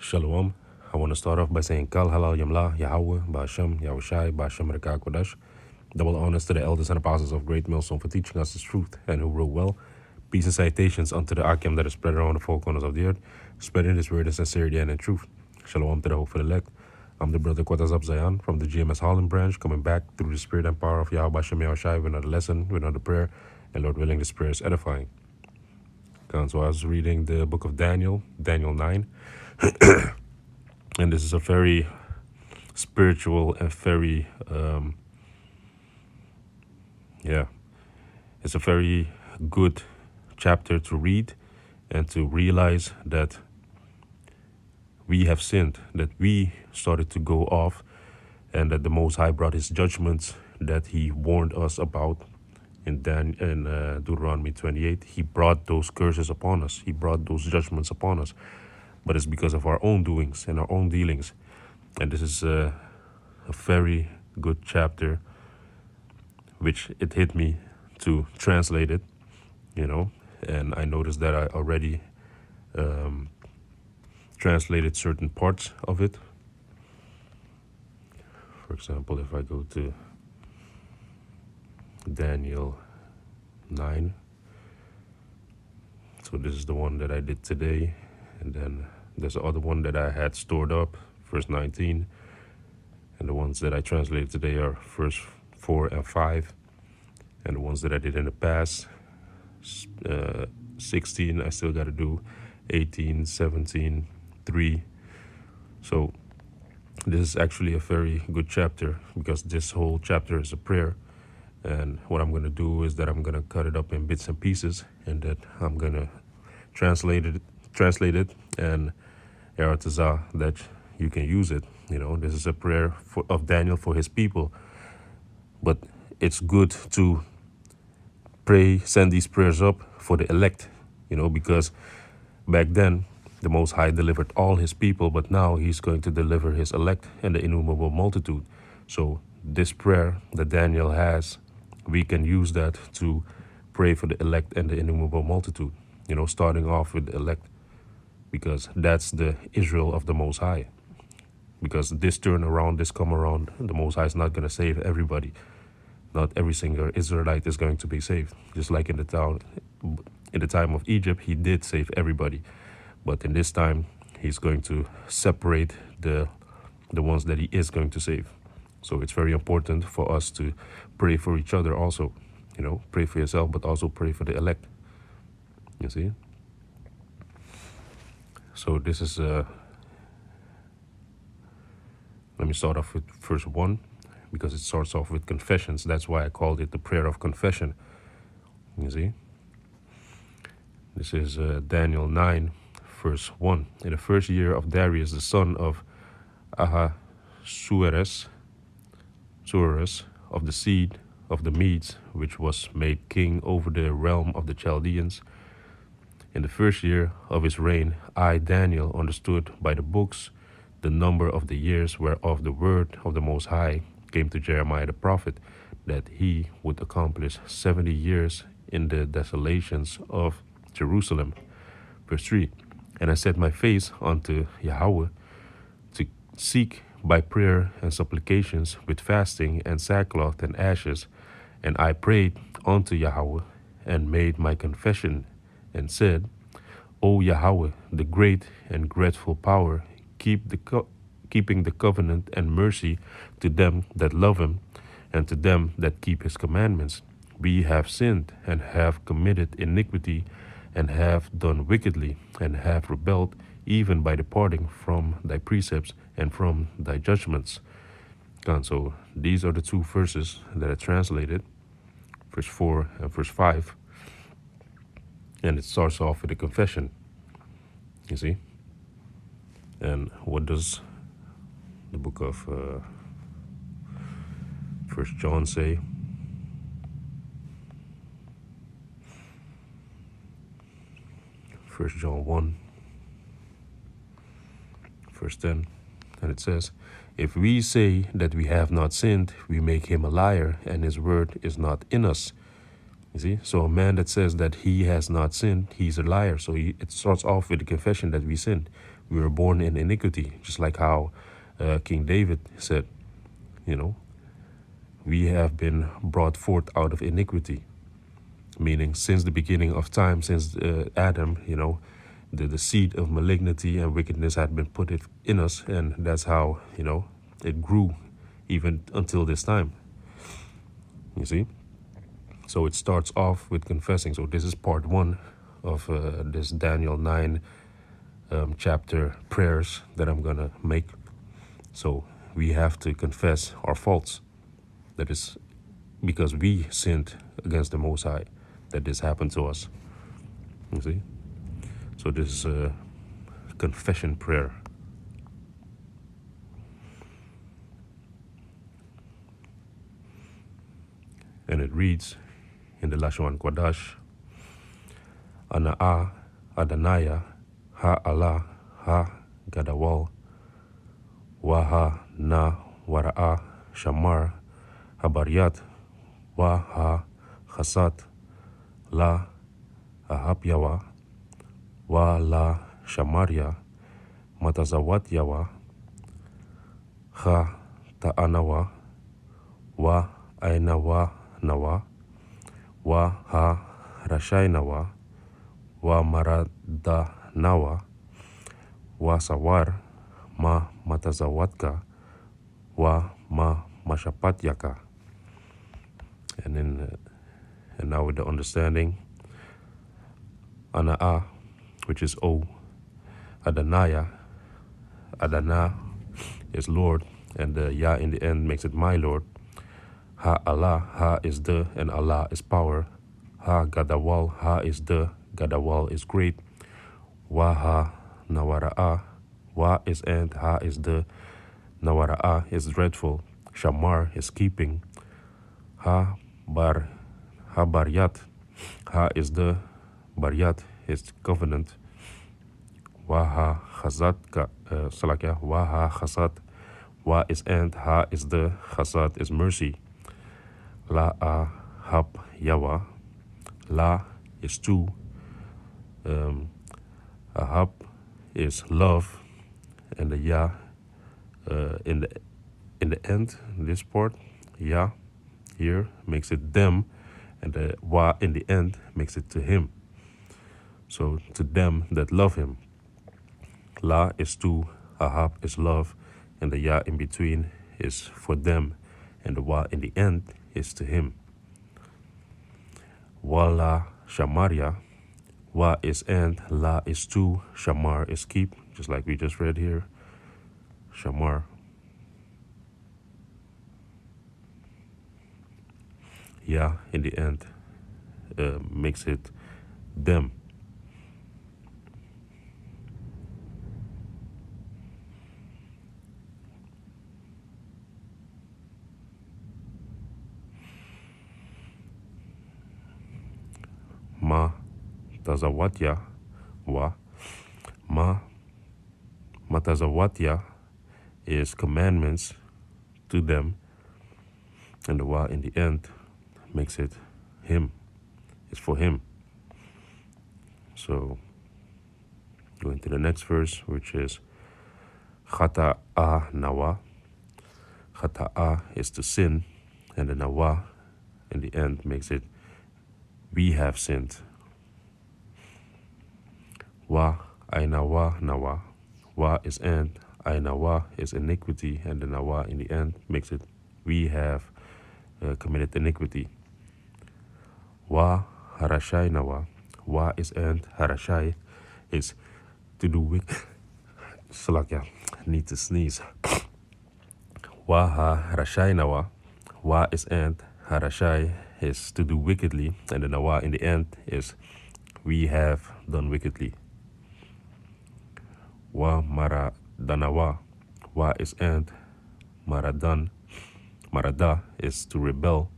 Shalom. I want to start off by saying Kal Halal Yamla, Yahweh, Ba'ashem, Yahushai, Ba'ashem Rekah Kodesh. Double honors to the elders and apostles of Great Millstone for teaching us His truth and who wrote well. Peace and citations unto the Akim that is spread around the four corners of the earth, spreading His word in sincerity and in truth. Shalom to the hopeful elect. I'm the brother Quatazab Zayan from the GMS Holland branch, coming back through the spirit and power of Yahweh Ba'ashem Yahushai with another lesson, with another prayer, and Lord willing, this prayer is edifying. So I was reading the book of Daniel, Daniel 9. And this is a very spiritual and very, it's a very good chapter to read and to realize that we have sinned, that we started to go off, and that the Most High brought His judgments that He warned us about in Deuteronomy 28. He brought those curses upon us. He brought those judgments upon us. But it's because of our own doings and our own dealings. And this is a very good chapter, which it hit me to translate it, and I noticed that I already translated certain parts of it. For example, if I go to Daniel 9, so this is the one that I did today, and then there's the other one that I had stored up, verse 19, and the ones that I translated today are verse 4 and 5, and the ones that I did in the past, 16, I still got to do 18, 17, 3. So this is actually a very good chapter, because this whole chapter is a prayer. And what I'm going to do is that I'm going to cut it up in bits and pieces, and that I'm going to translate it and Eratazah, that you can use it. This is a prayer of Daniel for his people. But it's good to pray, send these prayers up for the elect, because back then the Most High delivered all His people, but now He's going to deliver His elect and the innumerable multitude. So this prayer that Daniel has, we can use that to pray for the elect and the innumerable multitude, starting off with the elect, because that's the Israel of the Most High. Because this turnaround, this come around, the Most High is not going to save everybody. Not every single Israelite is going to be saved. Just like in the time of Egypt, He did save everybody. But in this time, He's going to separate the ones that He is going to save. So it's very important for us to pray for each other also. Pray for yourself, but also pray for the elect. You see? So this is, let me start off with verse 1, because it starts off with confessions. That's why I called it the prayer of confession. You see? This is Daniel 9, verse 1. In the first year of Darius, the son of Ahasuerus, of the seed of the Medes, which was made king over the realm of the Chaldeans, in the first year of his reign, I, Daniel, understood by the books the number of the years whereof the word of the Most High came to Jeremiah the prophet, that he would accomplish 70 years in the desolations of Jerusalem. Verse 3, and I set my face unto Yahweh to seek by prayer and supplications with fasting and sackcloth and ashes, and I prayed unto Yahweh and made my confession, and said, O Yahweh, the great and dreadful power, keeping the covenant and mercy to them that love Him, and to them that keep His commandments. We have sinned, and have committed iniquity, and have done wickedly, and have rebelled, even by departing from Thy precepts and from Thy judgments. And so these are the two verses that are translated, verse 4 and verse 5. And it starts off with a confession, you see. And what does the book of First John say? First John 1, verse 10, and it says, if we say that we have not sinned, we make Him a liar, and His word is not in us. You see, so a man that says that he has not sinned, he's a liar. So it starts off with the confession that we sinned. We were born in iniquity, just like how King David said, you know, we have been brought forth out of iniquity, meaning since the beginning of time, since Adam, the seed of malignity and wickedness had been put in us, and that's how, it grew even until this time. You see? So it starts off with confessing. So this is part 1 of this Daniel 9 chapter prayers that I'm going to make. So we have to confess our faults. That is because we sinned against the Most High that this happened to us. You see? So this is a confession prayer. And it reads in the Lashon Kodash, Ana'a Adanaya Ha-Allah Ha-Gadawal Wa-Ha-Na Wara'a Shamar Habaryat Wa-Ha-Chasat La Ahab-Yawa Wa-La Shamarya Matazawat-Yawa Ha-Ta'anawa Wa-Ainawa Nawa Wa-Ha-Rashainawa Wa-Maradanawa Wa-Sawar Ma-Matazawatka Wa-Ma-Mashapatyaka. And now with the understanding, Ana'a, which is O, Adanaya, Adana is Lord, and the Ya in the end makes it my Lord. Ha-Allah, Ha is the, and Allah is power. Ha-Gadawal, Ha is the, Gadawal is great. Wa-Ha-Nawara'a, Wa is and, Ha is the, Nawara'a is dreadful. Shamar is keeping. Ha-Baryat, Ha is the, Baryat is covenant. Wa-Ha-Chazatka, Wa-Ha-Chazat, Wa is and, Ha is the, Chazat is mercy. La-Ahab-Yawa, La is two. Ahab is love, and the Ya in the end, this part, Ya here makes it them, and the Wa in the end makes it to him. So to them that love him. La is two, Ahab is love, and the Ya in between is for them, and the Wa in the end is to him. Wala Shamarya, Wa is and, La is two, Shamar is keep, just like we just read here. Shamar. Ya in the end makes it them. Ma Tazawatya Wa. Matazawatya is commandments to them, and the Wa in the end makes it him. It's for him. So going to the next verse, which is Chata'a Nawa. Chata'a is to sin, and the Nawa in the end makes it we have sinned. Wa Ainawa Nawa. Wa is and, Ainawa is iniquity, and the Nawa in the end makes it we have committed iniquity. Wa Harashai Nawa. Wa is and, Harashai is to do wicked. Salakya, need to sneeze. Wa Harashai Nawa. Wa is and, Harashai is to do wickedly, and the Nawa in the end is we have done wickedly. Wa Maradanawa. Wa is and, Marada is to rebel,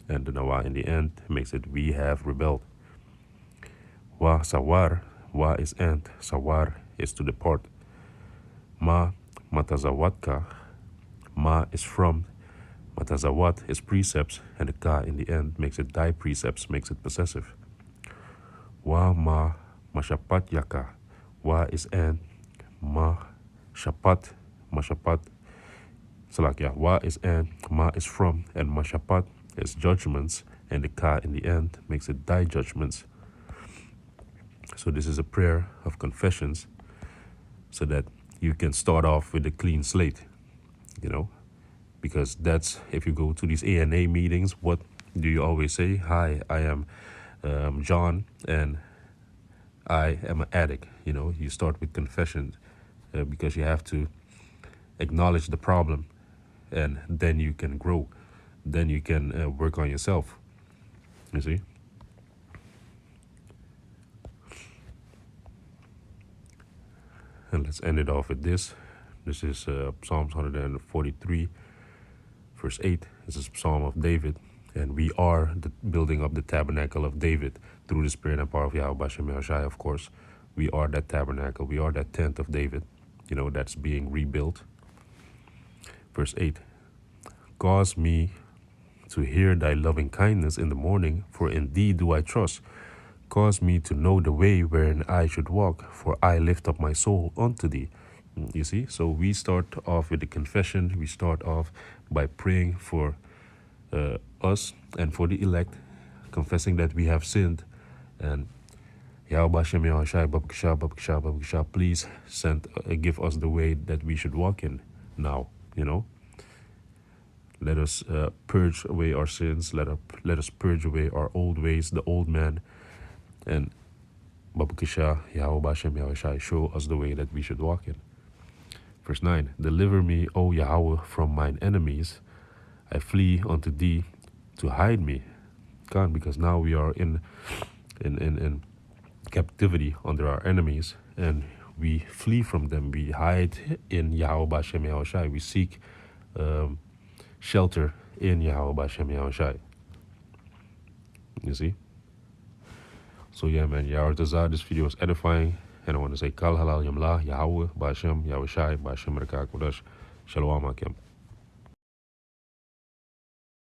and the Nawa in the end makes it we have rebelled. Wa Sawar. Wa is and, Sawar is to depart. Ma Matazawatka. Ma is from. Matazawat is precepts, and the Ka in the end makes it thy precepts, makes it possessive. Wa Ma Mashapatyaka. Wa is and, ma shapat, mashapat. So like yeah, wa is and, ma is from, and mashapat is judgments, and the ka in the end makes it thy judgments. So this is a prayer of confessions so that you can start off with a clean slate, you know, because that's, if you go to these ANA meetings, what do you always say? Hi, I am John, and I am an addict. You know, you start with confession because you have to acknowledge the problem, and then you can grow. Then you can work on yourself. You see? And let's end it off with this. This is Psalms 143, verse 8. This is Psalm of David. And we are the building up the tabernacle of David through the spirit and power of Yahweh Shem Yahushai, of course. We are that tabernacle. We are that tent of David, you know, that's being rebuilt. Verse 8. Cause me to hear thy loving kindness in the morning, for in thee do I trust. Cause me to know the way wherein I should walk, for I lift up my soul unto thee. You see, so we start off with the confession. We start off by praying for us and for the elect, confessing that we have sinned. And Yahweh Shem Yahushai, Babakisha, please give us the way that we should walk in now, you know. Let us purge away our sins. Let us purge away our old ways, the old man. And Babakisha, Yahweh Shem Yahushai, show us the way that we should walk in. Verse 9, deliver me, O Yahweh, from mine enemies. I flee unto thee to hide me. God, because now we are in captivity under our enemies, and we flee from them. We hide in Yahweh Shem Yahushai. We seek shelter in Yahweh Shem Yahushai. You see? So yeah, man, Yahweh Tazah, this video is edifying, and I want to say Kal Halal Yamlah, Yahweh, Ba'ashem, Yahushai, Ba'ashem Rekah Kodesh, Shalom Akim.